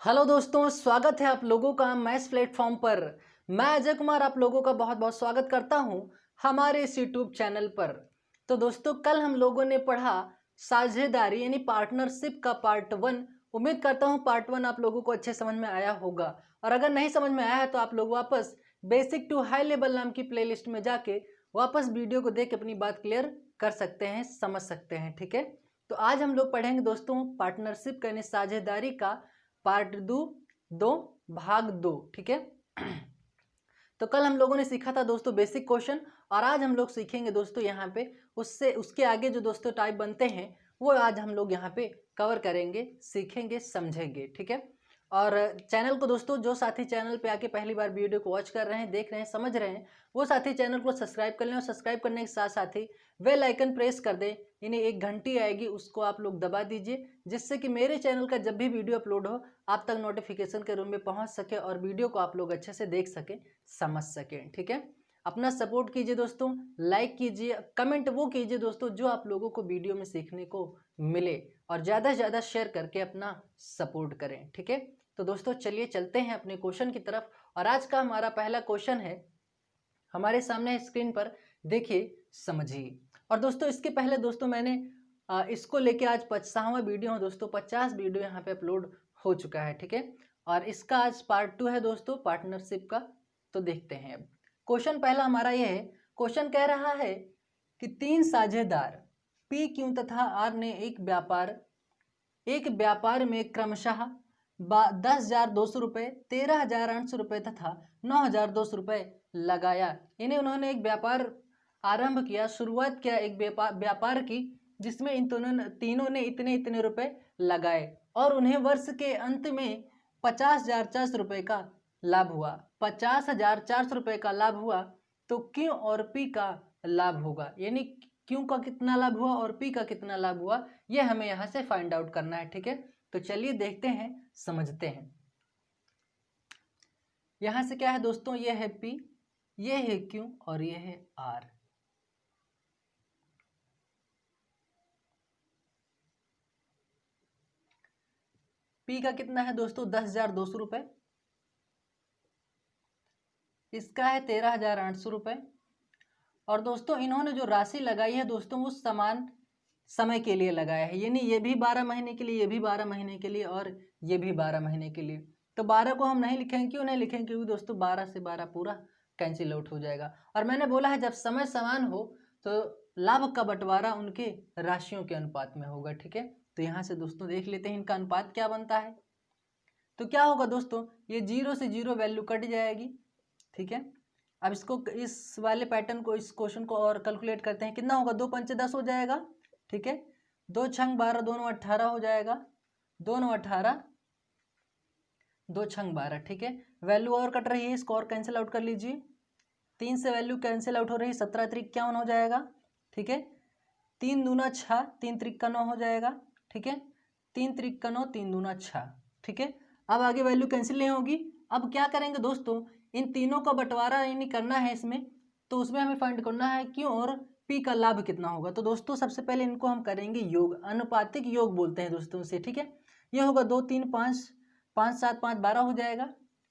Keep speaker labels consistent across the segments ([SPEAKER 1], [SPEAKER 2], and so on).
[SPEAKER 1] Hello दोस्तों, स्वागत है आप लोगों का मैथ्स प्लेटफॉर्म पर। मैं अजय कुमार आप लोगों का बहुत बहुत स्वागत करता हूं हमारे इस यूट्यूब चैनल पर। तो दोस्तों, कल हम लोगों ने पढ़ा साझेदारी यानी पार्टनरशिप का पार्ट 1। उम्मीद करता हूं पार्ट 1 आप लोगों को अच्छे समझ में आया होगा, और अगर नहीं समझ में आया है तो आप लोग वापस बेसिक टू हाई लेवल नाम की प्लेलिस्ट में जाके वापस वीडियो को देख के अपनी बात क्लियर कर सकते हैं, समझ सकते हैं। ठीक है, तो आज हम लोग पढ़ेंगे दोस्तों पार्टनरशिप यानी साझेदारी का पार्ट 2 भाग 2। ठीक है, तो कल हम लोगों ने सीखा था दोस्तों बेसिक क्वेश्चन, और आज हम लोग सीखेंगे दोस्तों यहाँ पे उससे उसके आगे जो दोस्तों टाइप बनते हैं वो आज हम लोग यहाँ पे कवर करेंगे, सीखेंगे, समझेंगे। ठीक है, और चैनल को दोस्तों जो साथी चैनल पे आके पहली बार वीडियो को वॉच कर रहे हैं, देख रहे हैं, समझ रहे हैं, वो साथी चैनल को सब्सक्राइब कर लें, और सब्सक्राइब करने के साथ साथ ही बेल आइकन प्रेस कर दें, यानी एक घंटी आएगी उसको आप लोग दबा दीजिए, जिससे कि मेरे चैनल का जब भी वीडियो अपलोड हो आप तक नोटिफिकेशन के रूम में पहुंच सके और वीडियो को आप लोग अच्छे से देख सकें, समझ सकें। ठीक है, अपना सपोर्ट कीजिए दोस्तों, लाइक कीजिए, कमेंट वो कीजिए दोस्तों जो आप लोगों को वीडियो में सीखने को मिले, और ज़्यादा से ज़्यादा शेयर करके अपना सपोर्ट करें। ठीक है, तो दोस्तों चलिए चलते हैं अपने क्वेश्चन की तरफ, और आज का हमारा पहला क्वेश्चन है हमारे सामने स्क्रीन पर, देखिए, समझिए। और दोस्तों इसके पहले दोस्तों मैंने इसको लेके आज 50वां वीडियो है दोस्तों, 50 वीडियो यहाँ पे अपलोड हो चुका है। ठीक है, और इसका आज पार्ट 2 है दोस्तों पार्टनरशिप का। तो देखते हैं अब क्वेश्चन पहला हमारा ये है। क्वेश्चन कह रहा है कि तीन साझेदार पी, क्यू तथा आर ने एक व्यापार में क्रमशः 10,200 रुपये, 13,800 रुपये तथा 9,200 रुपये लगाया। यानी उन्होंने एक व्यापार आरंभ किया, शुरुआत किया एक व्यापार की, जिसमें इन तीनों ने इतने इतने रुपए लगाए, और उन्हें वर्ष के अंत में 50,400 रुपये का लाभ हुआ। 50,400 रुपये का लाभ हुआ, तो क्यू और पी का लाभ होगा, यानी क्यू का कितना लाभ हुआ और पी का कितना लाभ हुआ, ये हमें यहाँ से फाइंड आउट करना है। ठीक है, तो चलिए देखते हैं, समझते हैं। यहाँ से क्या है दोस्तों, ये है पी, ये है क्यू और ये है आर। पी का कितना है दोस्तों 10,200 रुपये, इसका है 13,800 रुपये, और दोस्तों इन्होंने जो राशि लगाई है दोस्तों वो समान समय के लिए लगाया है, यानी ये भी 12 महीने के लिए, ये भी 12 महीने के लिए, और ये भी 12 महीने के लिए। तो 12 को हम नहीं लिखेंगे, क्यों नहीं लिखेंगे, क्योंकि दोस्तों 12 से 12 पूरा कैंसिल आउट हो जाएगा। और मैंने बोला है जब समय समान हो तो लाभ का बंटवारा उनके राशियों के अनुपात में होगा। ठीक है, तो यहाँ से दोस्तों देख लेते हैं इनका अनुपात क्या बनता है। तो क्या होगा दोस्तों, ये 0 से 0 वैल्यू कट जाएगी। ठीक है, अब इसको इस वाले पैटर्न को, इस क्वेश्चन को और कैलकुलेट करते हैं, कितना होगा, 2 पंचे 10 हो जाएगा। ठीक है, 2 छंग 12, दोनों 18 हो जाएगा, दोनों 18, 2 छंग 12। ठीक है, वैल्यू और कट रही है, इसको और कैंसिल आउट कर लीजिए, 3 से वैल्यू कैंसिल आउट हो रही है, 17 त्रिक 51 हो जाएगा। ठीक है, 3 दूना 6, 3 त्रिक का 9 हो जाएगा। ठीक है, 3 त्रिक का 9, 3 दूना 6। ठीक है, अब आगे वैल्यू कैंसिल नहीं होगी। अब क्या करेंगे दोस्तों, इन तीनों का बंटवारा यानी करना है इसमें, तो उसमें हमें फाइंड करना है क्यों और पी का लाभ कितना होगा। तो दोस्तों सबसे पहले इनको हम करेंगे योग, अनुपातिक योग बोलते हैं दोस्तों से। ठीक है, ये होगा 2 3 5, 5 7 5 12 हो जाएगा।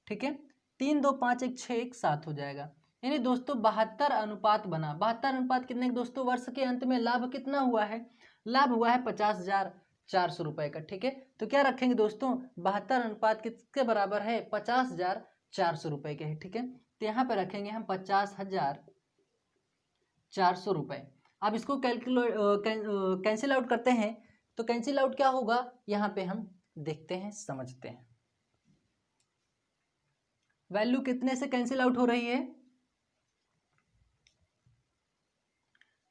[SPEAKER 1] ठीक है, 3 2 5 1 6 1 7 हो जाएगा, यानी दोस्तों 72 अनुपात बना। 72 अनुपात कितने दोस्तों, वर्ष के अंत में लाभ कितना हुआ है, लाभ हुआ है 50,400 रुपये का। ठीक है, तो क्या रखेंगे दोस्तों, 72 अनुपात किसके बराबर है, 50,400 रुपये के है। ठीक है, तो यहाँ पे रखेंगे हम 50,400 रुपये। अब इसको कैंसिल आउट करते हैं, तो कैंसिल आउट क्या होगा यहाँ पे हम देखते हैं, समझते हैं। वैल्यू कितने से कैंसिल आउट हो रही है,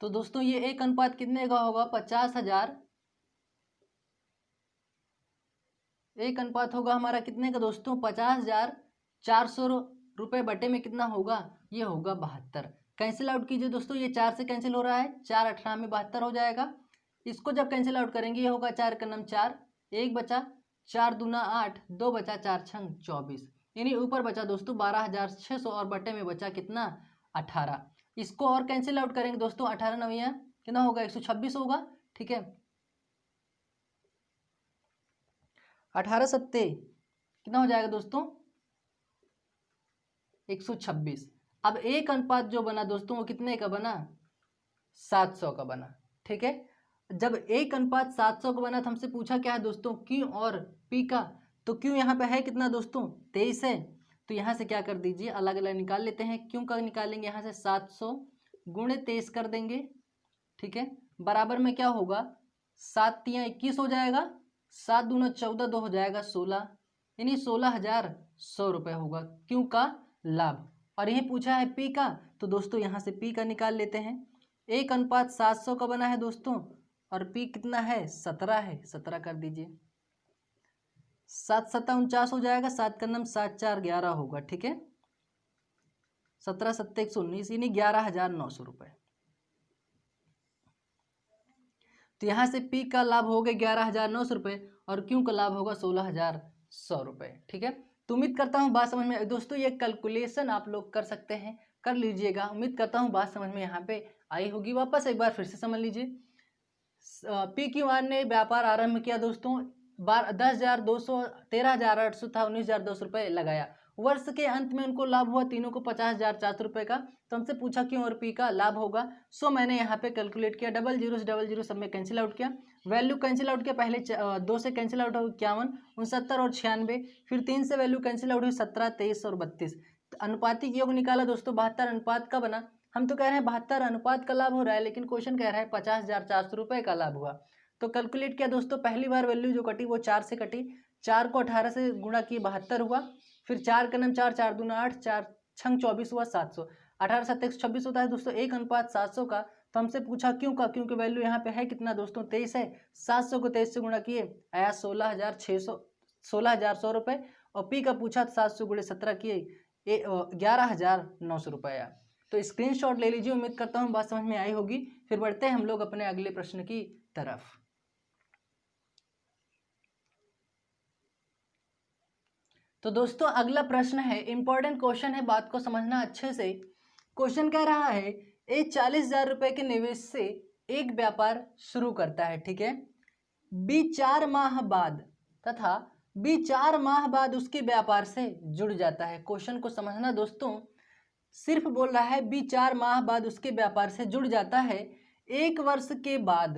[SPEAKER 1] तो दोस्तों ये एक अनुपात कितने का होगा, 50,000, एक अनुपात होगा हमारा कितने का दोस्तों, 50,400 रुपये बटे में कितना होगा, ये होगा 72। कैंसिल आउट कीजिए दोस्तों, ये 4 से कैंसिल हो रहा है, 4 18 में 72 हो जाएगा। इसको जब कैंसिल आउट करेंगे ये होगा 4 का नाम 4, 1 बचा, 4 दूना 8, 2 बचा, 4 छंग 24, यानी ऊपर बचा दोस्तों 12,600 और बटे में बचा कितना, 18। इसको और कैंसिल आउट करेंगे दोस्तों, 18 नविया कितना होगा, 126 होगा। ठीक है, 18 सत्ते कितना हो जाएगा दोस्तों, 126। अब एक अनुपात जो बना दोस्तों वो कितने का बना, 700 का बना। ठीक है, जब एक अनुपात 700 का बना तो हमसे पूछा क्या है दोस्तों, क्यू और पी का। तो क्यू यहाँ पे है कितना दोस्तों, 23 है। तो यहाँ से क्या कर दीजिए, अलग अलग निकाल लेते हैं। क्यू का निकालेंगे यहाँ से 700 गुणे 23 कर देंगे। ठीक है, बराबर में क्या होगा, 7 तियाँ 21 हो जाएगा, 7 दूना 14, 2 हो जाएगा 16, यानी 16,100 रुपये होगा क्यू का लाभ। और यही पूछा है पी का, तो दोस्तों यहाँ से पी का निकाल लेते हैं। एक अनुपात 700 का बना है दोस्तों, और पी कितना है, 17 है, 17 कर दीजिए। 7 7 49 हो जाएगा, 7 का नाम 7 4 11 होगा। ठीक है, 17 7 119, यानी 11,900 रुपये। तो यहाँ से पी का लाभ हो गया 11,900 रुपये, और क्यू का लाभ होगा 16,100 रुपये। ठीक है, तो उम्मीद करता हूँ बात समझ में। दोस्तों ये कैलकुलेशन आप लोग कर सकते हैं, कर लीजिएगा। उम्मीद करता हूँ बात समझ में यहाँ पे आई होगी। वापस एक बार फिर से समझ लीजिए। पी क्यू आर ने व्यापार आरंभ किया दोस्तों, 10,200, 13,800 था, 19,200 रुपये लगाया। वर्ष के अंत में उनको लाभ हुआ तीनों को 50,400 रुपये का। तो हमसे पूछा क्यों और पी का लाभ होगा। सो मैंने यहाँ पे कैलकुलेट किया, डबल जीरो से डबल जीरो सब में कैंसिल आउट किया, वैल्यू कैंसिल आउट किया। पहले 2 से कैंसिल आउट हो 51, 69 और 96, फिर 3 से वैल्यू कैंसिल आउट हुई 17, 23 और 32। अनुपातिक योग निकाला दोस्तों, 72 अनुपात का बना। हम तो कह रहे हैं 72 अनुपात का लाभ हो रहा है, लेकिन क्वेश्चन कह रहा है 50,400 रुपये का लाभ हुआ। तो कैलकुलेट किया दोस्तों, पहली बार वैल्यू जो कटी वो 4 से कटी, 4 को 18 से गुणा किए 72 हुआ, फिर 4 का नाम 4, 4 दूना 8, 4 छंग 24 हुआ 700, 18 7 126 होता है दोस्तों 1 अनुपात 700 का। तो हमसे पूछा क्यों का, क्योंकि वैल्यू यहाँ पे है कितना दोस्तों, 23 है। 700 को 23 से गुणा किए आया 16,100 रुपये, और पी का पूछा 700 गुणे 17 किए 11,900 रुपये आया। तो स्क्रीनशॉट ले लीजिए। उम्मीद करता हूँ बात समझ में आई होगी। फिर बढ़ते हैं हम लोग अपने अगले प्रश्न की तरफ। तो दोस्तों अगला प्रश्न है, इंपॉर्टेंट क्वेश्चन है, बात को समझना अच्छे से। क्वेश्चन कह रहा है, ए 40,000 रुपये के निवेश से एक व्यापार शुरू करता है। ठीक है, बी 4 माह बाद तथा बी 4 माह बाद उसके व्यापार से जुड़ जाता है। क्वेश्चन को समझना दोस्तों, सिर्फ बोल रहा है बी 4 माह बाद उसके व्यापार से जुड़ जाता है। एक वर्ष के बाद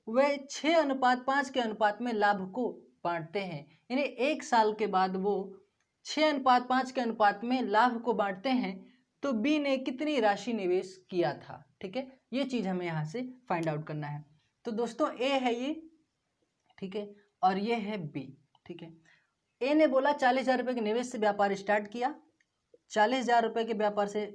[SPEAKER 1] वह 6:5 के अनुपात में लाभ को बांटते हैं। यानी 1 साल के बाद वो 6:5 के अनुपात में लाभ को बांटते हैं। तो बी ने कितनी राशि निवेश किया था। ठीक है, ये चीज हमें यहाँ से फाइंड आउट करना है। तो दोस्तों ए है ये, ठीक है, और ये है बी। ठीक है, ए ने बोला 40,000 रुपये के निवेश से व्यापार स्टार्ट किया, 40,000 रुपये के व्यापार से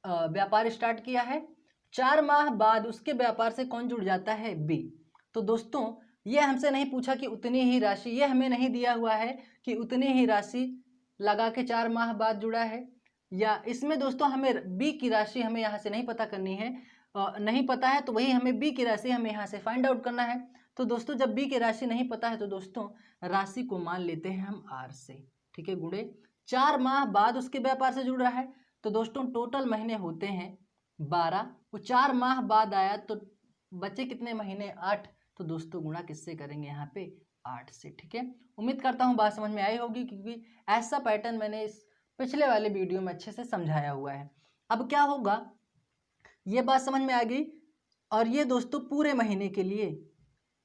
[SPEAKER 1] व्यापार स्टार्ट किया है। 4 माह बाद उसके व्यापार से कौन जुड़ जाता है, बी। तो दोस्तों ये हमसे नहीं पूछा कि उतनी ही राशि, ये हमें नहीं दिया हुआ है कि उतनी ही राशि लगा के 4 माह बाद जुड़ा है, या इसमें दोस्तों हमें बी की राशि हमें यहाँ से नहीं पता करनी है, नहीं पता है तो वही हमें बी की राशि हमें यहाँ से फाइंड आउट करना है। तो दोस्तों जब बी की राशि नहीं पता है तो दोस्तों राशि को मान लेते हैं हम आर से। ठीक है, गुणे 4 माह बाद उसके व्यापार से जुड़ रहा है। तो दोस्तों टोटल महीने होते हैं 12, वो 4 माह बाद आया तो बचे कितने महीने, 8। तो दोस्तों गुणा किससे करेंगे यहाँ पे, 8 से। ठीक है, उम्मीद करता हूँ बात समझ में आई होगी, क्योंकि ऐसा पैटर्न मैंने इस पिछले वाले वीडियो में अच्छे से समझाया हुआ है। अब क्या होगा, ये बात समझ में आ गई। और ये दोस्तों पूरे महीने के लिए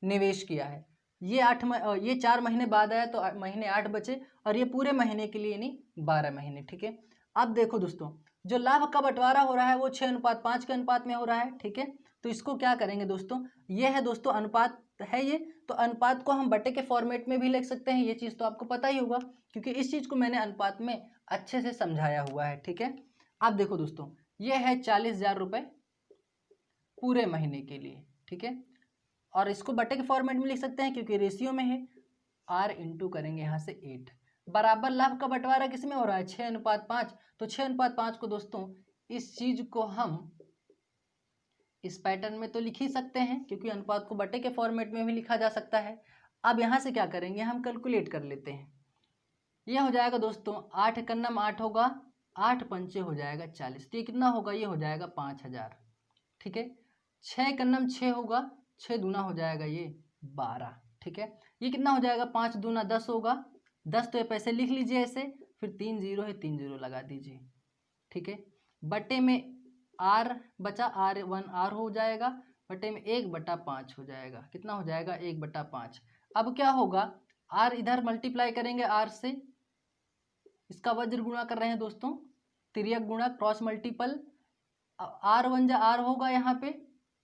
[SPEAKER 1] निवेश किया है। ये 4 महीने बाद आया तो महीने 8 बचे, और ये पूरे महीने के लिए यानी 12 महीने। ठीक है, अब देखो दोस्तों जो लाभ का बंटवारा हो रहा है वो 6:5 के अनुपात में हो रहा है। ठीक है, तो इसको क्या करेंगे दोस्तों, ये है दोस्तों अनुपात है ये, तो अनुपात को हम बटे के फॉर्मेट में भी लिख सकते हैं। ये चीज़ तो आपको पता ही होगा, क्योंकि इस चीज़ को मैंने अनुपात में अच्छे से समझाया हुआ है। ठीक है, अब देखो दोस्तों ये है 40,000 रुपये पूरे महीने के लिए। ठीक है, और इसको बटे के फॉर्मेट में लिख सकते हैं क्योंकि रेशियो में है, आर इंटू करेंगे यहाँ से 8, बराबर लाभ का बंटवारा किस में हो रहा है, 6:5। तो 6:5 को दोस्तों इस चीज को हम इस पैटर्न में तो लिख ही सकते हैं, क्योंकि अनुपात को बटे के फॉर्मेट में भी लिखा जा सकता है। अब यहाँ से क्या करेंगे, हम कैलकुलेट कर लेते हैं। यह हो जाएगा दोस्तों 8 कन्नम 8 होगा, 8 पंचे हो जाएगा 40, तो ये कितना होगा, ये हो जाएगा 5,000। ठीक है, 6 कन्नम 6 होगा, 6 दूना हो जाएगा ये 12। ठीक है, ये कितना हो जाएगा, 5 दूना 10 होगा, 10 तो ये पैसे लिख लीजिए ऐसे, फिर 3 जीरो है, 3 जीरो लगा दीजिए, ठीक है। बटे में आर बचा, R1 R हो जाएगा, बटे में 1/5 हो जाएगा, कितना हो जाएगा 1/5। अब क्या होगा, R इधर मल्टीप्लाई करेंगे R से, इसका वज्र गुणा कर रहे हैं दोस्तों, तिर्यक गुणा क्रॉस मल्टीपल, R1 जा R होगा, यहाँ पे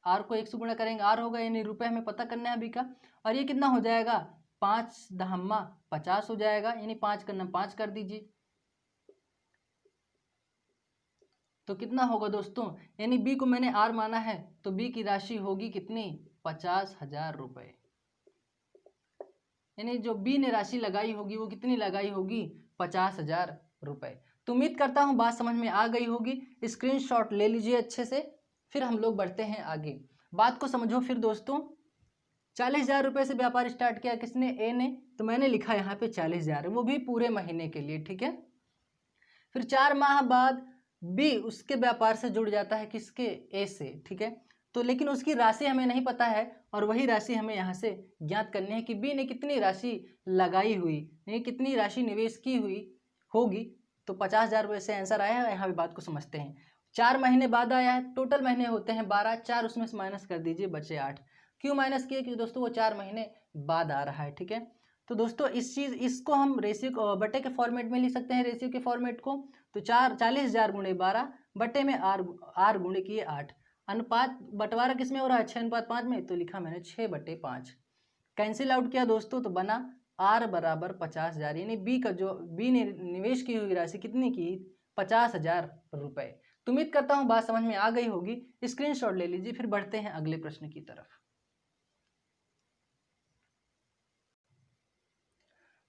[SPEAKER 1] R को 1 से गुणा करेंगे R होगा, यानी रुपए हमें पता करना है अभी का। और ये कितना हो जाएगा, 5 दहम्मा 50 हो जाएगा, यानी 5 करना 5 कर दीजिए, तो कितना होगा दोस्तों, यानी B को मैंने R माना है, तो B की राशि होगी कितनी, 50,000 रुपये। यानी जो B ने राशि लगाई होगी वो कितनी लगाई होगी, 50,000 रुपये। तो उम्मीद करता हूँ बात समझ में आ गई होगी, स्क्रीनशॉट ले लीजिए अच्छे से, फिर हम लोग बढ़ते हैं आगे। बात को समझो फिर दोस्तों, 40,000 रुपये से व्यापार स्टार्ट किया किसने, ए ने, तो मैंने लिखा यहाँ पे 40,000, वो भी पूरे महीने के लिए, ठीक है। फिर 4 माह बाद बी उसके व्यापार से जुड़ जाता है, किसके, ए से, ठीक है। तो लेकिन उसकी राशि हमें नहीं पता है, और वही राशि हमें यहाँ से ज्ञात करनी है कि बी ने कितनी राशि लगाई हुई, यानी कितनी राशि निवेश की हुई होगी। तो 50,000 रुपये से आंसर आया है, यहाँ भी बात को समझते हैं। 4 महीने बाद आया है, टोटल महीने होते हैं 12, 4 उसमें से माइनस कर दीजिए, बचे 8। क्यों माइनस किए, क्योंकि दोस्तों वो 4 महीने बाद आ रहा है, ठीक है। तो दोस्तों इसको हम रेशियो बटे के फॉर्मेट में लिख सकते हैं, रेशियो के फॉर्मेट को। तो 40,000 गुणे 12 बटे में आर गुणे किए 8, अनुपात बंटवारा किस में हो रहा है, 6:5 में, तो लिखा मैंने 6/5। कैंसिल आउट किया दोस्तों, तो बना R बराबर 50,000, यानी बी ने निवेश की हुई राशि कितनी की, 50,000 रुपये। तो उम्मीद करता हूँ बात समझ में आ गई होगी, स्क्रीनशॉट ले लीजिए, फिर बढ़ते हैं अगले प्रश्न की तरफ।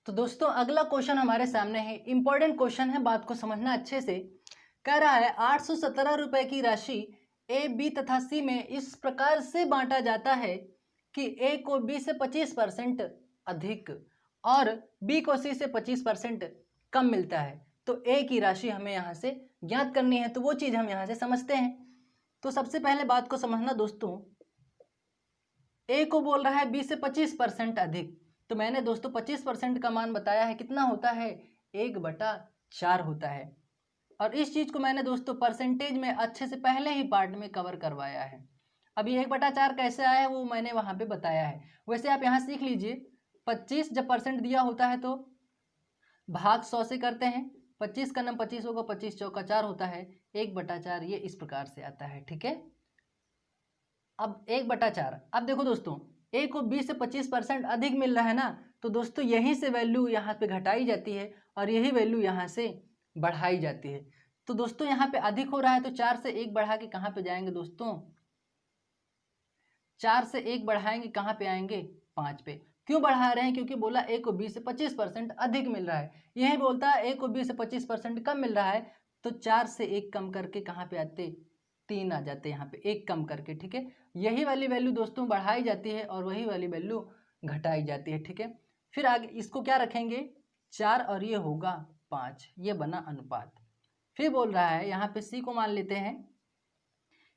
[SPEAKER 1] तो दोस्तों अगला क्वेश्चन हमारे सामने है, इंपॉर्टेंट क्वेश्चन है, बात को समझना अच्छे से। कह रहा है 817 रुपए की राशि ए, बी तथा सी में इस प्रकार से बांटा जाता है कि ए को बी से 25% अधिक और बी को सी से 25% कम मिलता है। तो ए की राशि हमें यहाँ से ज्ञात करनी है, तो वो चीज़ हम यहाँ से समझते हैं। तो सबसे पहले बात को समझना दोस्तों, ए को बोल रहा है बी से 25% अधिक, तो मैंने दोस्तों 25% का मान बताया है, कितना होता है, 1/4 होता है। और इस चीज़ को मैंने दोस्तों परसेंटेज में अच्छे से पहले ही पार्ट में कवर करवाया है। अभी 1/4 कैसे आया है वो मैंने वहाँ पे बताया है। वैसे आप यहाँ सीख लीजिए, 25 जब परसेंट दिया होता है तो भाग 100 से करते हैं, 25 का नाम 25 होगा, 25 चौका 4 होता है, 1/4 ये इस प्रकार से आता है, ठीक है। अब 1/4, अब देखो दोस्तों, ए को बी से 25% अधिक मिल रहा है ना, तो दोस्तों यहीं से वैल्यू यहाँ पे घटाई जाती है और यही वैल्यू यहाँ से बढ़ाई जाती है। तो दोस्तों यहाँ पे अधिक हो रहा है, तो 4 से 1 बढ़ा के कहाँ पे जाएंगे दोस्तों, 4 से 1 बढ़ाएंगे कहाँ पे आएंगे, 5 पे। क्यों बढ़ा रहे हैं, क्योंकि बोला ए को बी से 25% अधिक मिल रहा है, यही बोलता है ए को बी से 25% कम मिल रहा है, तो 4 से 1 कम करके कहाँ पे आते, 3 आ जाते हैं यहाँ पे, 1 कम करके, ठीक है। यही वाली वैल्यू दोस्तों बढ़ाई जाती है और वही वाली वैल्यू घटाई जाती है, ठीक है। फिर आगे इसको क्या रखेंगे, 4 और ये होगा 5, ये बना अनुपात। फिर बोल रहा है यहाँ पे सी को मान लेते हैं,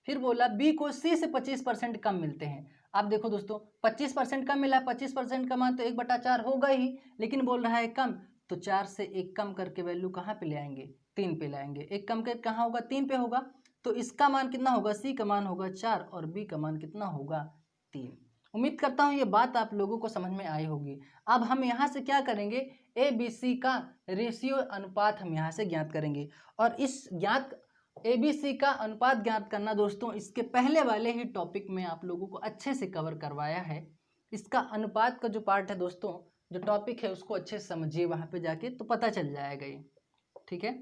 [SPEAKER 1] फिर बोला बी को सी से 25% कम मिलते हैं। आप देखो दोस्तों 25% कम मिला, 25% का मान तो 1/4 होगा ही, लेकिन बोल रहा है कम, तो 4 से 1 कम करके वैल्यू कहाँ पे ले आएंगे, 3 पे लाएंगे। 1 कम करके कहाँ होगा, 3 पे होगा, तो इसका मान कितना होगा, सी का मान होगा 4 और बी का मान कितना होगा, 3। उम्मीद करता हूँ ये बात आप लोगों को समझ में आई होगी। अब हम यहाँ से क्या करेंगे, ए बी सी का रेशियो अनुपात हम यहाँ से ज्ञात करेंगे। और इस ज्ञात ए बी सी का अनुपात ज्ञात करना दोस्तों इसके पहले वाले ही टॉपिक में आप लोगों को अच्छे से कवर करवाया है। इसका अनुपात का जो पार्ट है दोस्तों, जो टॉपिक है उसको अच्छे से समझिए, वहाँ पे जाके तो पता चल जाएगा ये, ठीक है।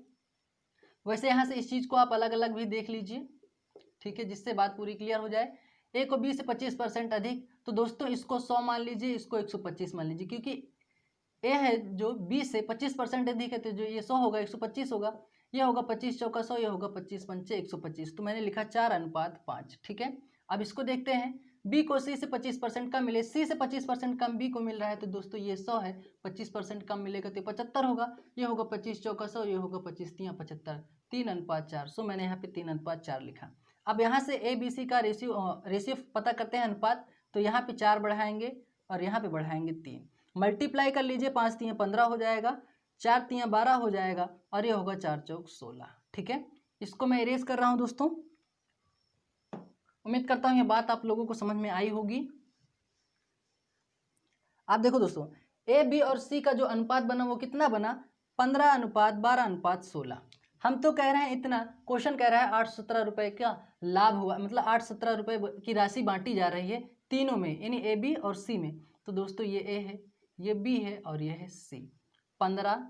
[SPEAKER 1] वैसे यहाँ से इस चीज़ को आप अलग अलग भी देख लीजिए, ठीक है, जिससे बात पूरी क्लियर हो जाए। ए को बी से 25% अधिक, तो दोस्तों इसको 100 मान लीजिए, इसको 125 मान लीजिए, क्योंकि ए है जो बी से 25% अधिक है, तो जो ये 100 होगा 125 होगा, ये होगा 25 चौका 100, ये होगा 25 पंचे 125, तो मैंने लिखा 4:5, ठीक है। अब इसको देखते हैं, बी को सी से 25% कम मिले, सी से 25% कम बी को मिल रहा है, तो दोस्तों ये 100 है, 25% कम मिलेगा तो 75 होगा, ये होगा 25 चौका 100, ये होगा 25 तियां 75, 3:4, सो मैंने यहाँ पे 3:4 लिखा। अब यहाँ से ए बी सी का रेशियो पता करते हैं अनुपात, तो यहाँ पे 4 बढ़ाएंगे और यहाँ पे बढ़ाएंगे 3, मल्टीप्लाई कर लीजिए, 5 तियाँ 15 हो जाएगा, 4 तियाँ 12 हो जाएगा और ये होगा 4 चौक 16। ठीक है, इसको मैं इरेज कर रहा हूँ दोस्तों। उम्मीद करता हूँ ये बात आप लोगों को समझ में आई होगी। आप देखो दोस्तों, ए बी और सी का जो अनुपात बना वो कितना बना, 15:12:16। हम तो कह रहे हैं इतना, क्वेश्चन कह रहा है 817 रुपये का लाभ हुआ, मतलब 817 रुपये की राशि बांटी जा रही है तीनों में, यानी ए बी और सी में। तो दोस्तों ये ए है, ये बी है और ये है सी। 15,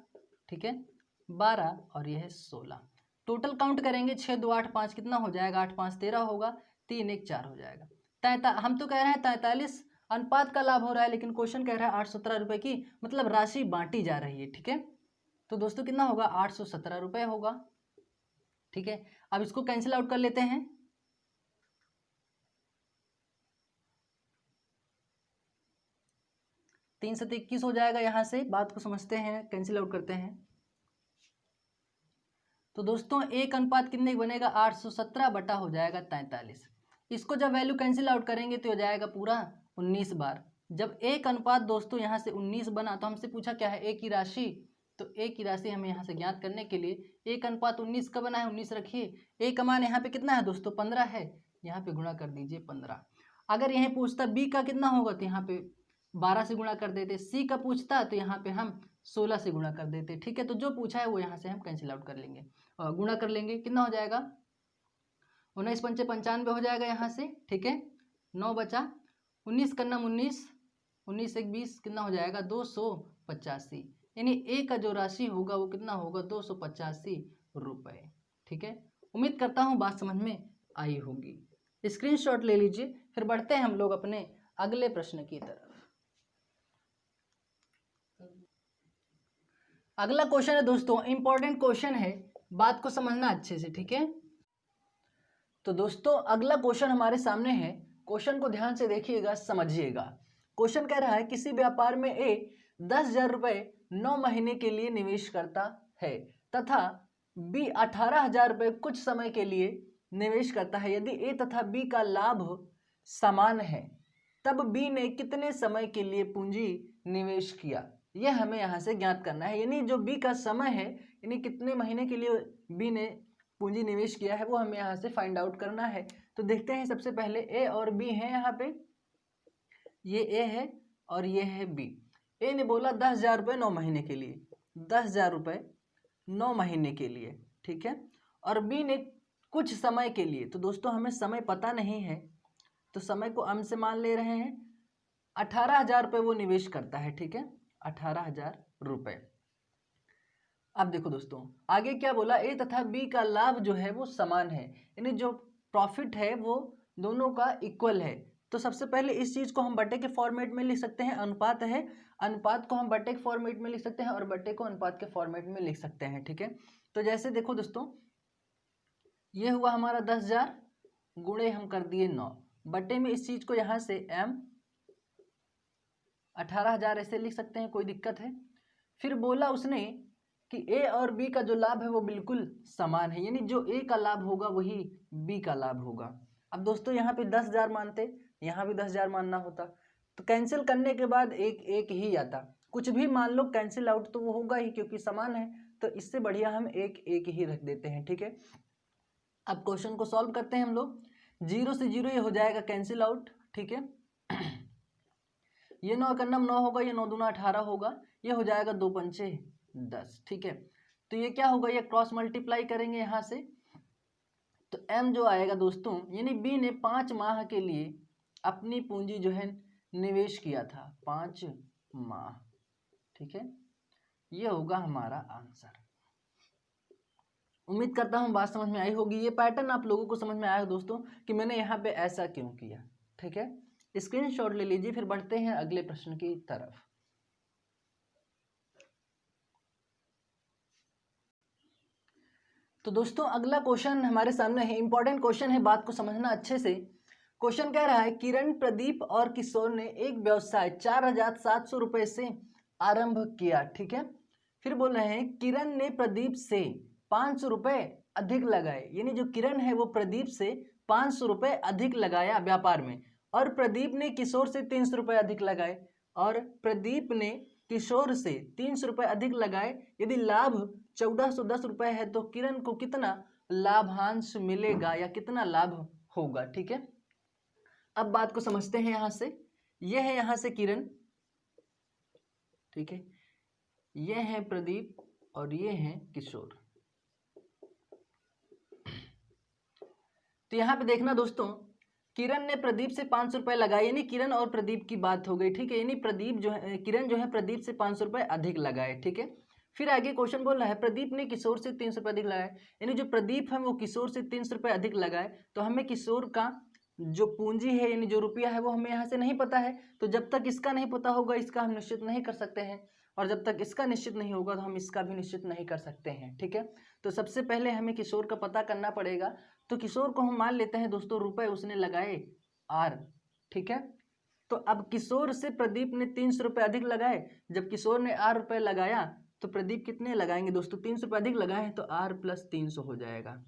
[SPEAKER 1] ठीक है, 12 और ये है 16। टोटल काउंट करेंगे 6 2 8 5 कितना हो जाएगा, 8 5 13 होगा, 3 1 4 हो जाएगा। हम तो कह रहे हैं 43 अनुपात का लाभ हो रहा है, लेकिन क्वेश्चन कह रहा है 817 रुपये की मतलब राशि बांटी जा रही है। ठीक है, तो दोस्तों कितना होगा, 817 रुपये होगा। ठीक है, अब इसको कैंसिल आउट कर लेते हैं। तीन 7 21 हो जाएगा। यहाँ से बात को समझते हैं, कैंसिल आउट करते हैं। तो दोस्तों एक अनुपात कितने बनेगा, 817 बटा हो जाएगा 43। इसको जब वैल्यू कैंसिल आउट करेंगे तो हो जाएगा पूरा 19 बार। जब एक अनुपात दोस्तों यहाँ से 19 बना तो हमसे पूछा क्या है, ए की राशि। तो ए की राशि हमें यहाँ से ज्ञात करने के लिए एक अनुपात 19 का बना है, 19 रखिए। ए का मान यहाँ पे कितना है दोस्तों, 15 है, यहाँ पे गुणा कर दीजिए 15। अगर यहीं पूछता बी का कितना होगा तो यहाँ पे 12 से गुणा कर देते, सी का पूछता तो यहाँ पे हम 16 से गुणा कर देते। ठीक है, तो जो पूछा है वो यहाँ से हम कैंसिल आउट कर लेंगे, गुणा कर लेंगे। कितना हो जाएगा, 19 पंचे 95 हो जाएगा यहाँ से। ठीक है, 9 बचा, 19 का नाम 19, 19 एक 20, कितना हो जाएगा 285, यानी ए का जो राशि होगा वो कितना होगा, 285 रुपये। ठीक है, उम्मीद करता हूँ बात समझ में आई होगी। स्क्रीनशॉट ले लीजिए, फिर बढ़ते हैं हम लोग अपने अगले प्रश्न की तरफ। अगला क्वेश्चन है दोस्तों, इंपॉर्टेंट क्वेश्चन है, बात को समझना अच्छे से। ठीक है, तो दोस्तों अगला क्वेश्चन हमारे सामने है, क्वेश्चन को ध्यान से देखिएगा, समझिएगा। क्वेश्चन कह रहा है किसी व्यापार में ए 10,000 रुपये 9 महीने के लिए निवेश करता है तथा बी 18,000 रुपये कुछ समय के लिए निवेश करता है। यदि ए तथा बी का लाभ समान है तब बी ने कितने समय के लिए पूंजी निवेश किया, यह हमें यहाँ से ज्ञात करना है। यानी जो बी का समय है, यानी कितने महीने के लिए बी ने पूंजी निवेश किया है, वो हमें यहाँ से फाइंड आउट करना है। तो देखते हैं, सबसे पहले ए और बी है, यहाँ पे ये ए है और ये है बी। ए ने बोला 10,000 रुपये 9 महीने के लिए, 10,000 रुपये 9 महीने के लिए। ठीक है, और बी ने कुछ समय के लिए। तो दोस्तों हमें समय पता नहीं है, तो समय को हम से मान ले रहे हैं। 18,000 रुपये वो निवेश करता है। ठीक है, 18,000 रुपये। अब देखो दोस्तों आगे क्या बोला, ए तथा बी का लाभ जो है वो समान है, यानी जो प्रॉफिट है वो दोनों का इक्वल है। तो सबसे पहले इस चीज़ को हम बटे के फॉर्मेट में लिख सकते हैं, अनुपात है, अनुपात को हम बटे के फॉर्मेट में लिख सकते हैं और बटे को अनुपात के फॉर्मेट में लिख सकते हैं। ठीक है, तो जैसे देखो दोस्तों, ये हुआ हमारा 10,000 गुणे हम कर दिए 9, बटे में इस चीज़ को यहाँ से m 18,000 ऐसे लिख सकते हैं, कोई दिक्कत है। फिर बोला उसने कि ए और बी का जो लाभ है वो बिल्कुल समान है, यानी जो ए का लाभ होगा वही बी का लाभ होगा। अब दोस्तों यहाँ पे 10,000 मानते, यहाँ भी 10,000 मानना होता, तो कैंसिल करने के बाद एक एक ही आता। कुछ भी मान लो कैंसिल आउट तो वो होगा ही, क्योंकि समान है, तो इससे बढ़िया हम एक एक ही रख देते हैं। ठीक है, अब क्वेश्चन को सॉल्व करते हैं हम लोग। 0 से 0 ये हो जाएगा कैंसिल आउट। ठीक है, ये 9 का नाम 9 होगा, ये 9 दूना 18 होगा, ये हो जाएगा 2 पंचे 10। ठीक है, तो ये क्या होगा, ये क्रॉस मल्टीप्लाई करेंगे यहाँ से, तो m जो आएगा दोस्तों, यानी b ने 5 माह के लिए अपनी पूंजी जो है निवेश किया था, 5 माह। ठीक है, ये होगा हमारा आंसर। उम्मीद करता हूँ बात समझ में आई होगी। ये पैटर्न आप लोगों को समझ में आया दोस्तों कि मैंने यहाँ पे ऐसा क्यों किया। ठीक है, स्क्रीनशॉट ले लीजिए, फिर बढ़ते हैं अगले प्रश्न की तरफ। तो दोस्तों अगला क्वेश्चन हमारे सामने है, इंपॉर्टेंट क्वेश्चन है, बात को समझना अच्छे से। क्वेश्चन कह रहा है किरण, प्रदीप और किशोर ने एक व्यवसाय 4,700 रुपये से आरंभ किया। ठीक है, फिर बोल रहे हैं किरण ने प्रदीप से 500 रुपये अधिक लगाए, यानी जो किरण है वो प्रदीप से 500 रुपये अधिक लगाया व्यापार में, और प्रदीप ने किशोर से 300 रुपये अधिक लगाए। और प्रदीप ने किशोर से 300 रुपये अधिक लगाए, यदि लाभ 1410 रुपये है तो किरण को कितना लाभांश मिलेगा या कितना लाभ होगा। ठीक है, अब बात को समझते हैं। यहां से ये है, यहां से किरण, ठीक है, ये है प्रदीप और ये है किशोर। तो यहां पे देखना दोस्तों, किरण ने प्रदीप से 500 रुपये लगाए, यानी किरण और प्रदीप की बात हो गई। ठीक है, यानी प्रदीप जो है, किरण जो है प्रदीप से 500 रुपये अधिक लगाए। ठीक है, फिर आगे क्वेश्चन बोल रहा है प्रदीप ने किशोर से 300 रुपये अधिक लगाए, यानी जो प्रदीप है वो किशोर से 300 रुपये अधिक लगाए। तो हमें किशोर का जो पूंजी है यानी जो रुपया है वो हमें यहाँ से नहीं पता है, तो जब तक इसका नहीं पता होगा इसका हम निश्चित नहीं कर सकते हैं, और जब तक इसका निश्चित नहीं होगा तो हम इसका भी निश्चित नहीं कर सकते हैं। ठीक है, तो सबसे पहले हमें किशोर का पता करना पड़ेगा। तो किशोर को हम मान लेते हैं दोस्तों रुपए उसने लगाए आर। ठीक है, तो अब किशोर से प्रदीप ने 300 रुपये अधिक लगाए, जब किशोर ने आर रुपये लगाया तो प्रदीप कितने लगाएंगे दोस्तों, 300 रुपये अधिक लगाए हैं तो आर प्लस 300 हो जाएगा।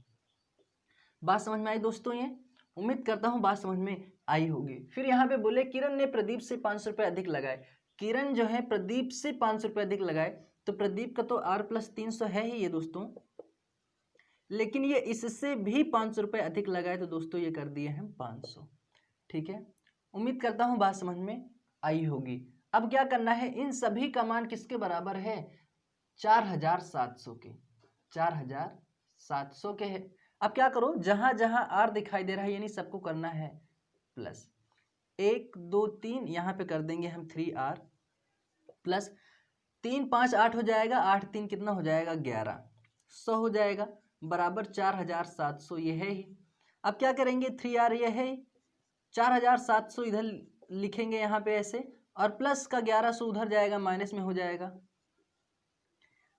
[SPEAKER 1] बात समझ में आई दोस्तों? ये उम्मीद करता हूँ बात समझ में आई होगी। फिर यहाँ पे बोले किरण ने प्रदीप से 500 रुपये अधिक लगाए, किरण जो है प्रदीप से 500 रुपये अधिक लगाए, तो प्रदीप का तो आर प्लस 300 है ही ये दोस्तों, लेकिन ये इससे भी 500 रुपये अधिक लगाए, तो दोस्तों ये कर दिए हम 500। ठीक है, उम्मीद करता हूँ बात समझ में आई होगी। अब क्या करना है, इन सभी का मान किसके बराबर है, 4700 के, 4700 के है। अब क्या करो, जहां जहां आर दिखाई दे रहा है यानी सबको करना है प्लस, 1 2 3 यहाँ पे कर देंगे हम 3R प्लस 3 5 8 हो जाएगा, 8 3 कितना हो जाएगा 11, 100 हो जाएगा, बराबर 4700 ये है ही। अब क्या करेंगे, 3R ये है, 4700 इधर लिखेंगे यहाँ पे ऐसे, और प्लस का 1100 उधर जाएगा, माइनस में हो जाएगा।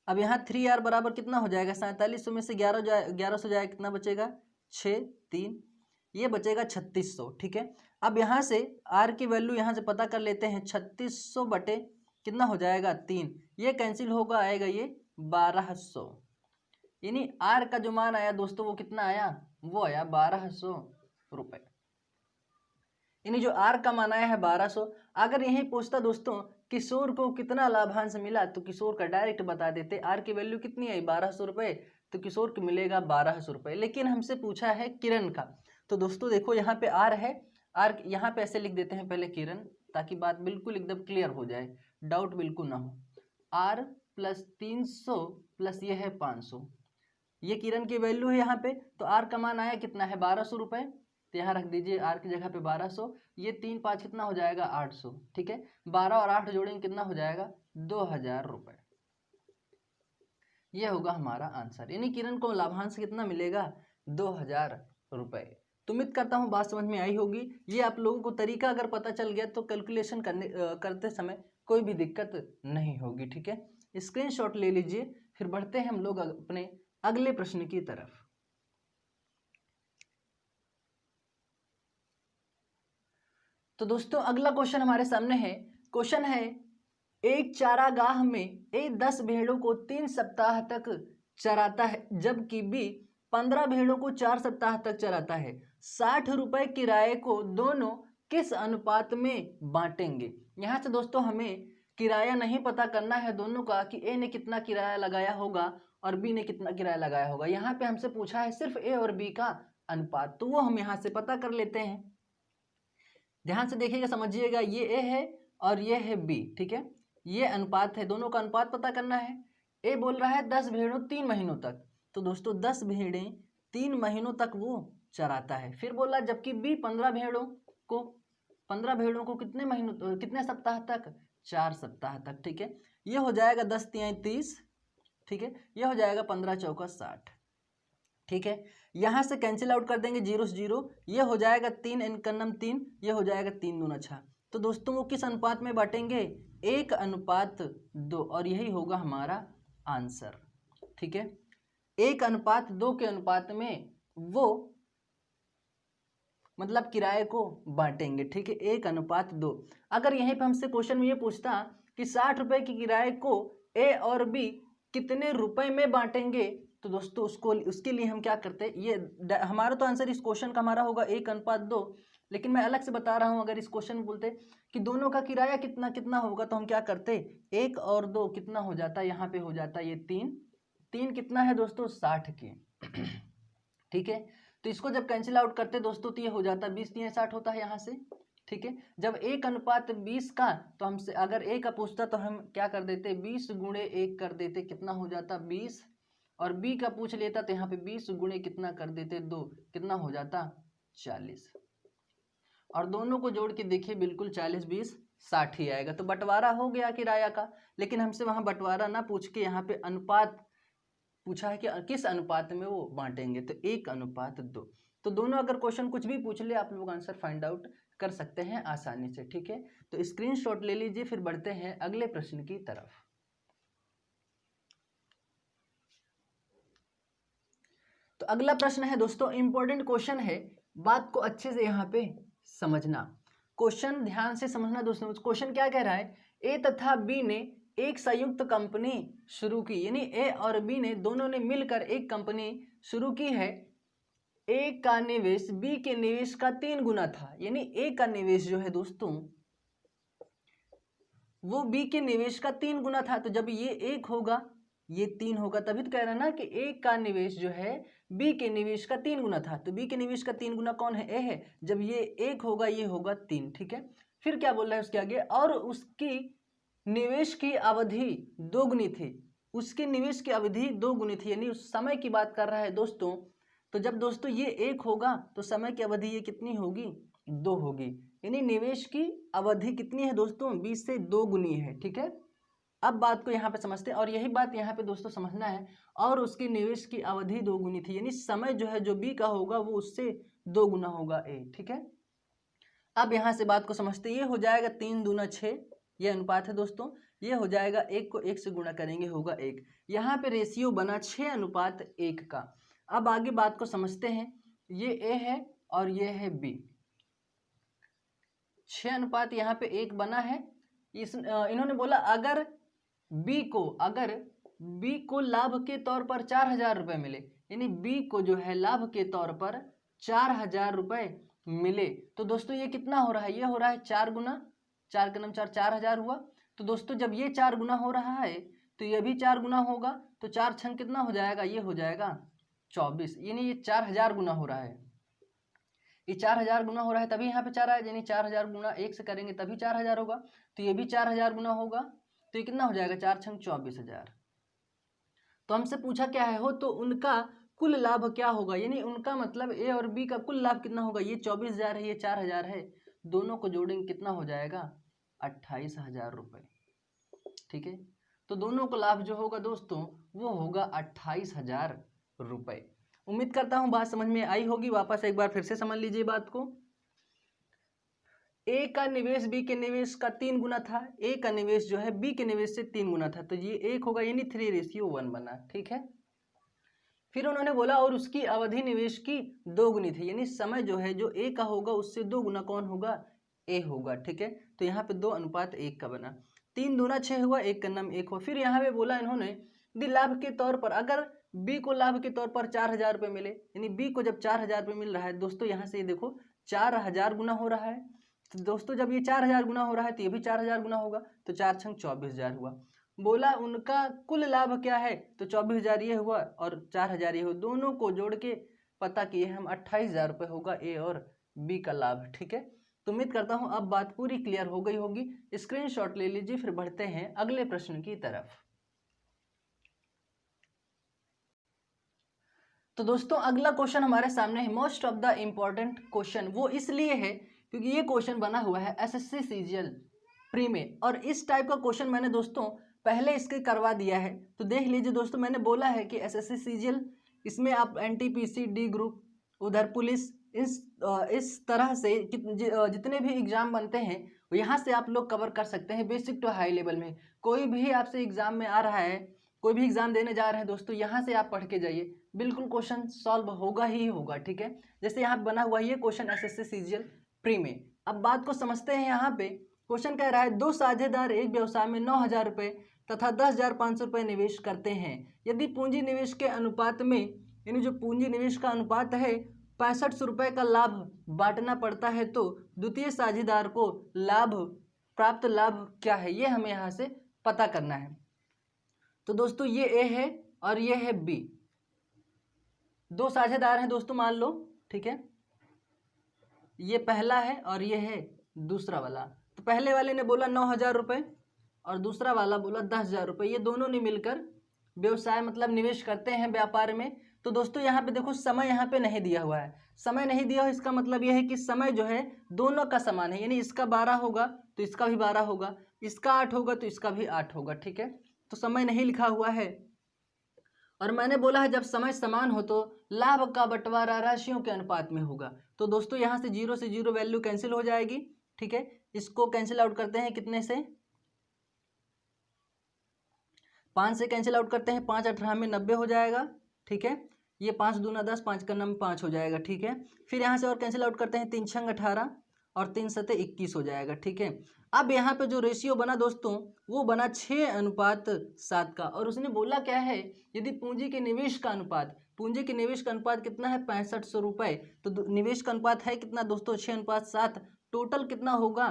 [SPEAKER 1] अब यहाँ 3R बराबर कितना हो जाएगा, 4700 में से 1100 जाएगा, कितना बचेगा 6 3, ये बचेगा 3600। ठीक है, अब यहाँ से R की वैल्यू यहाँ से पता कर लेते हैं, 3600 बटे कितना हो जाएगा 3, ये कैंसिल होगा, आएगा ये 1200, यानी R का जो मान आया दोस्तों वो कितना आया, वो आया 1200 रुपये, यानी जो R का मान आया है 1200। अगर यही पूछता दोस्तों किशोर को कितना लाभांश मिला, तो किशोर का डायरेक्ट बता देते, R की वैल्यू कितनी आई 1200 रुपये, तो किशोर को मिलेगा 1200 रुपये, लेकिन हमसे पूछा है किरण का। तो दोस्तों देखो यहाँ पे R है, R यहाँ पे ऐसे लिख देते हैं पहले किरण, ताकि बात बिल्कुल एकदम क्लियर हो जाए, डाउट बिल्कुल ना हो। R प्लस 300 प्लस ये है 500, ये किरण की वैल्यू है यहाँ पे, तो R का मान आया कितना है 1200 रुपये, तो यहाँ रख दीजिए R की जगह पे 1200, ये 3 5 कितना हो जाएगा 800। ठीक है, 12 और 8 जोड़ेंगे कितना हो जाएगा 2000 रुपये, ये होगा हमारा आंसर, यानी किरण को लाभांश कितना मिलेगा 2000 रुपये। तो उम्मीद करता हूँ बात समझ में आई होगी। ये आप लोगों को तरीका अगर पता चल गया तो कैलकुलेशन करते समय कोई भी दिक्कत नहीं होगी। ठीक है, स्क्रीनशॉट ले लीजिए, फिर बढ़ते हैं हम लोग अपने अगले प्रश्न की तरफ। तो दोस्तों अगला क्वेश्चन हमारे सामने है, क्वेश्चन है एक चारागाह में ए 10 भेड़ों को 3 सप्ताह तक चराता है, जबकि बी 15 भेड़ों को 4 सप्ताह तक चराता है। 60 रुपये किराए को दोनों किस अनुपात में बांटेंगे। यहाँ से दोस्तों हमें किराया नहीं पता करना है दोनों का, कि ए ने कितना किराया लगाया होगा और बी ने कितना किराया लगाया होगा। यहाँ पे हमसे पूछा है सिर्फ ए और बी का अनुपात, तो वो हम यहाँ से पता कर लेते हैं। ध्यान से देखिएगा, समझिएगा, ये ए है और ये है बी। ठीक है, ये अनुपात है, दोनों का अनुपात पता करना है। ए बोल रहा है 10 भेड़ों 3 महीनों तक, तो दोस्तों 10 भेड़ें 3 महीनों तक वो चराता है। फिर बोला जबकि बी 15 भेड़ों को कितने महीनों कितने सप्ताह तक, 4 सप्ताह तक। ठीक है, ये हो जाएगा 10 3 30। ठीक है, ये हो जाएगा 15 चौका 60। ठीक है, यहाँ से कैंसिल आउट कर देंगे, 0 से 0, ये हो जाएगा 3 इनकन्नम 3, ये हो जाएगा 3 दूना 6। तो दोस्तों वो किस अनुपात में बांटेंगे, 1 अनुपात 2, और यही होगा हमारा आंसर। ठीक है, 1 अनुपात 2 के अनुपात में वो मतलब किराए को बांटेंगे। ठीक है, 1 अनुपात 2। अगर यहीं पर हमसे क्वेश्चन में ये पूछता कि 60 रुपये की किराए को ए और बी कितने रुपए में बांटेंगे, तो दोस्तों उसके लिए हम क्या करते हैं, ये हमारा तो आंसर इस क्वेश्चन का हमारा होगा 1 अनुपात 2, लेकिन मैं अलग से बता रहा हूँ। अगर इस क्वेश्चन में बोलते कि दोनों का किराया कितना कितना होगा, तो हम क्या करते, 1 और 2 कितना हो जाता है, यहाँ पे हो जाता है ये 3, 3 कितना है दोस्तों 60 के। ठीक है, तो इसको जब कैंसिल आउट करते दोस्तों तो ये हो जाता है 20 3 60 होता है यहाँ से। ठीक है, जब 1:20 का, तो हमसे अगर A का पूछता तो हम क्या कर देते, 20 गुणे 1 कर देते, कितना हो जाता 20, और B का पूछ लेता तो यहाँ पे 20 गुणे कितना कर देते 2, कितना हो जाता 40, और दोनों को जोड़ के देखिए बिल्कुल 40 20 60 ही आएगा। तो बंटवारा हो गया किराया का, लेकिन हमसे वहाँ बंटवारा ना पूछ के यहाँ पे अनुपात पूछा है कि किस अनुपात में वो बांटेंगे, तो 1:2। तो दोनों अगर क्वेश्चन कुछ भी पूछ ले आप लोग आंसर फाइंड आउट कर सकते हैं आसानी से। ठीक है, तो स्क्रीनशॉट ले लीजिए, फिर बढ़ते हैं अगले प्रश्न की तरफ। तो अगला प्रश्न है दोस्तों, इंपॉर्टेंट क्वेश्चन है, बात को अच्छे से यहाँ पे समझना, क्वेश्चन ध्यान से समझना दोस्तों। क्वेश्चन क्या कह रहा है, ए तथा बी ने एक संयुक्त कंपनी शुरू की, यानी ए और बी ने दोनों ने मिलकर एक कंपनी शुरू की है। ए का निवेश बी के निवेश का 3 गुना था, यानी ए का निवेश जो है दोस्तों वो बी के निवेश का 3 गुना था। तो जब ये 1 होगा ये 3 होगा, तभी तो कह रहा है ना कि ए का निवेश जो है बी के निवेश का 3 गुना था। तो बी के निवेश का 3 गुना कौन है, ए है। जब ये 1 होगा ये होगा 3। ठीक है, फिर क्या बोल रहा है उसके आगे, और उसकी निवेश की अवधि 2 गुनी थी, उसके निवेश की अवधि 2 गुनी थी, यानी उस समय की बात कर रहा है दोस्तों। तो जब दोस्तों ये 1 होगा तो समय की अवधि ये कितनी होगी, 2 होगी, यानी निवेश की अवधि कितनी है दोस्तों, 20 से 2 गुनी है। ठीक है, अब बात को यहाँ पे समझते हैं, और यही बात यहाँ पे दोस्तों समझना है, और उसकी निवेश की अवधि 2 गुनी थी, यानी समय जो है जो बी का होगा वो उससे 2 गुना होगा ए। ठीक है, अब यहाँ से बात को समझते हैं, ये हो जाएगा 3 दूना 6, ये अनुपात है दोस्तों, ये हो जाएगा 1 को 1 से गुणा करेंगे होगा 1, यहाँ पे रेशियो बना 6:1 का। अब आगे बात को समझते हैं, ये ए है और ये है बी, 6 यहाँ पे 1 बना है। इन्होंने बोला अगर बी को लाभ के तौर पर 4000 रुपये मिले, यानी बी को जो है लाभ के तौर पर 4000 रुपये मिले, तो दोस्तों ये कितना हो रहा है, ये हो रहा है 4 गुना 4 के नाम 4, 4000 हुआ। तो दोस्तों जब ये 4 गुना हो रहा है तो ये भी 4 गुना होगा, तो 4 छंग कितना हो जाएगा, ये हो जाएगा 24, यानी ये 4000 गुना हो रहा है, ये 4000 गुना हो रहा है, तभी यहाँ पे 4 आया, यानी 4000 गुना 1 से करेंगे तभी 4000 होगा, तो ये भी 4000 गुना होगा, तो ये कितना हो जाएगा 4 छंग 24000। तो हमसे पूछा क्या है हो, तो उनका कुल लाभ क्या होगा, यानी उनका मतलब ए और बी का कुल लाभ कितना होगा, ये 24000 है ये 4000 है, दोनों को जोड़ेंगे कितना हो जाएगा 28000 रुपये। ठीक है, तो दोनों को लाभ जो होगा दोस्तों वो होगा 28000 रुपये। उम्मीद करता हूँ बात समझ में आई होगी, वापस एक बार फिर से समझ लीजिए बात को। ए का निवेश बी के निवेश का 3 गुना था, ए का निवेश जो है बी के निवेश से 3 गुना था, तो ये 1 होगा, यानी 3:1 बना। ठीक है, फिर उन्होंने बोला और उसकी अवधि निवेश की 2 गुनी थी, यानी समय जो है जो ए का होगा उससे 2 गुना कौन होगा, ए होगा। ठीक है, तो यहाँ पे 2:1 का बना, 3 दूना 6 हुआ, 1 का नाम 1 हुआ। फिर यहाँ पे बोला इन्होंने यदि लाभ के तौर पर, अगर बी को लाभ के तौर पर 4000 रुपये मिले, यानी बी को जब 4000 रुपये मिल रहा है दोस्तों, यहाँ से ये देखो 4000 गुना हो रहा है, तो दोस्तों जब ये 4000 गुना हो रहा है तो ये भी 4000 गुना होगा, तो 4 छंग 24000 हुआ। बोला उनका कुल लाभ क्या है, तो 24000 ये हुआ और 4000 ये हुआ, दोनों को जोड़ के पता किए हम 28000 रुपये होगा ए और बी का लाभ। ठीक है, तो उम्मीद करता हूँ अब बात पूरी क्लियर हो गई होगी, स्क्रीनशॉट ले लीजिए, फिर बढ़ते हैं अगले प्रश्न की तरफ। तो दोस्तों अगला क्वेश्चन हमारे सामने है, most of the important question, वो इसलिए है क्योंकि ये क्वेश्चन बना हुआ है एसएससी सीजीएल प्री में, और इस टाइप का क्वेश्चन मैंने दोस्तों पहले इसके करवा दिया है, तो देख लीजिए दोस्तों। मैंने बोला है कि एसएससी सीजीएल, इसमें आप एनटीपीसी डी ग्रुप, उधर पुलिस, इस तरह से जितने भी एग्जाम बनते हैं यहाँ से आप लोग कवर कर सकते हैं, बेसिक टू हाई लेवल में। कोई भी आपसे एग्जाम में आ रहा है, कोई भी एग्जाम देने जा रहे हैं दोस्तों, यहाँ से आप पढ़ के जाइए, बिल्कुल क्वेश्चन सॉल्व होगा ही होगा। ठीक है, जैसे यहाँ बना हुआ है ये क्वेश्चन एसएससी सीजीएल प्री में। अब बात को समझते हैं, यहाँ पे क्वेश्चन कह रहा है 2 साझेदार एक व्यवसाय में 9000 रुपये तथा 10,500 रुपये निवेश करते हैं, यदि पूंजी निवेश के अनुपात में, यानी जो पूंजी निवेश का अनुपात है ₹65 का लाभ बांटना पड़ता है तो द्वितीय साझेदार को प्राप्त लाभ क्या है, ये हमें यहाँ से पता करना है। तो दोस्तों ये ए है और ये है बी, दो साझेदार हैं दोस्तों मान लो, ठीक है। ये पहला है और ये है दूसरा वाला। तो पहले वाले ने बोला 9,000 रुपये और दूसरा वाला बोला 10,000 रुपये। ये दोनों ने मिलकर व्यवसाय मतलब निवेश करते हैं व्यापार में। तो दोस्तों यहाँ पे देखो समय यहाँ पे नहीं दिया हुआ है, समय नहीं दिया हुआ, इसका मतलब यह है कि समय जो है दोनों का समान है, यानी इसका 12 होगा तो इसका भी 12 होगा, इसका 8 होगा तो इसका भी 8 होगा, ठीक है। तो समय नहीं लिखा हुआ है और मैंने बोला है जब समय समान हो तो लाभ का बंटवारा राशियों के अनुपात में होगा। तो दोस्तों यहाँ से 0 से 0 वैल्यू कैंसिल हो जाएगी, ठीक है। इसको कैंसिल आउट करते हैं कितने से, 5 से कैंसिल आउट करते हैं, 5 18 में 90 हो जाएगा, ठीक है। ये 5 दूना 10, 5 का नम 5 हो जाएगा, ठीक है। फिर यहाँ से और कैंसिल आउट करते हैं, 3 छंग 18 और 3 सते 21 हो जाएगा, ठीक है। अब यहाँ पे जो रेशियो बना दोस्तों वो बना 6:7 का, और उसने बोला क्या है, यदि पूंजी के निवेश का अनुपात कितना है, 6500 रुपये। तो निवेश का अनुपात है कितना दोस्तों, 6:7। टोटल कितना होगा,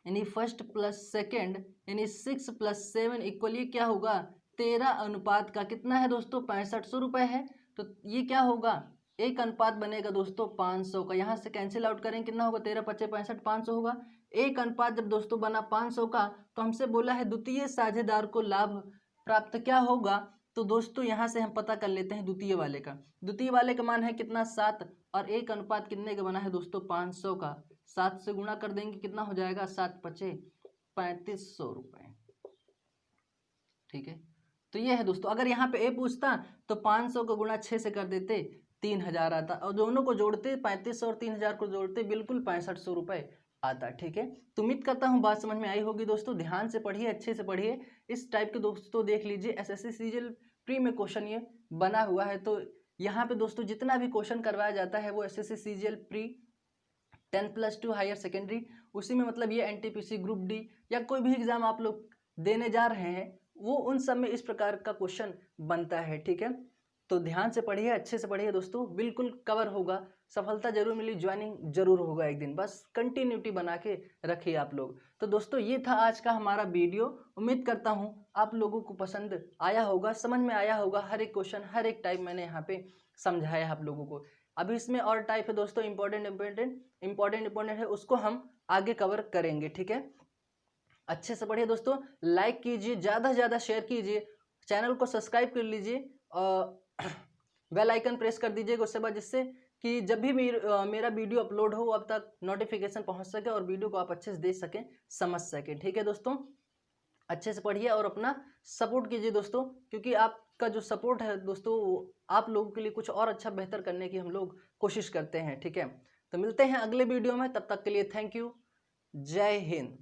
[SPEAKER 1] यानी फर्स्ट प्लस सेकेंड यानी 6 + 7 इक्वल ये क्या होगा, 13 अनुपात का कितना है दोस्तों, 6500 रुपये है। तो ये क्या होगा, एक अनुपात बनेगा दोस्तों 500 का। यहाँ से कैंसिल आउट करें कितना होगा, 13 × 5 = 65, 500 होगा। एक अनुपात जब दोस्तों बना 500 का तो हमसे बोला है द्वितीय साझेदार को लाभ प्राप्त क्या होगा। तो दोस्तों यहाँ से हम पता कर लेते हैं द्वितीय वाले का। द्वितीय वाले का मान है कितना, 7, और एक अनुपात कितने का बना है दोस्तों, 500 का। 7 से गुणा कर देंगे कितना हो जाएगा, 7 × 5 = 3500 रुपये, ठीक है। तो ये है दोस्तों, अगर यहाँ पे ए पूछता तो 500 को गुणा 6 से कर देते, 3000 आता, और दोनों को जोड़ते 3500 और 3000 को जोड़ते बिल्कुल 6500 रुपये आता, ठीक है। तो उम्मीद करता हूँ बात समझ में आई होगी दोस्तों। ध्यान से पढ़िए, अच्छे से पढ़िए। इस टाइप के दोस्तों देख लीजिए, एसएससी सीजीएल प्री में क्वेश्चन ये बना हुआ है। तो यहाँ पे दोस्तों जितना भी क्वेश्चन करवाया जाता है वो SSC CGL pre 10+2 higher secondary, उसी में मतलब ये एनटीपीसी ग्रुप डी या कोई भी एग्जाम आप लोग देने जा रहे हैं वो उन सब में इस प्रकार का क्वेश्चन बनता है, ठीक है। तो ध्यान से पढ़िए, अच्छे से पढ़िए दोस्तों, बिल्कुल कवर होगा, सफलता जरूर मिली, ज्वाइनिंग जरूर होगा एक दिन, बस कंटिन्यूटी बना के रखिए आप लोग। तो दोस्तों ये था आज का हमारा वीडियो। उम्मीद करता हूँ आप लोगों को पसंद आया होगा, समझ में आया होगा। हर एक क्वेश्चन, हर एक टाइप मैंने यहाँ पे समझाया आप लोगों को। अभी इसमें और टाइप है दोस्तों, इंपॉर्टेंट है, उसको हम आगे कवर करेंगे, ठीक है। अच्छे से पढ़िए दोस्तों, लाइक कीजिए, ज़्यादा से ज़्यादा शेयर कीजिए, चैनल को सब्सक्राइब कर लीजिए और बेल आइकन प्रेस कर दीजिएगा उसके बाद, जिससे कि जब भी मेरा वीडियो अपलोड हो अब तक नोटिफिकेशन पहुंच सके और वीडियो को आप अच्छे से देख सकें, समझ सकें, ठीक है दोस्तों। अच्छे से पढ़िए और अपना सपोर्ट कीजिए दोस्तों, क्योंकि आपका जो सपोर्ट है दोस्तों आप लोगों के लिए कुछ और अच्छा बेहतर करने की हम लोग कोशिश करते हैं, ठीक है। तो मिलते हैं अगले वीडियो में, तब तक के लिए थैंक यू, जय हिंद।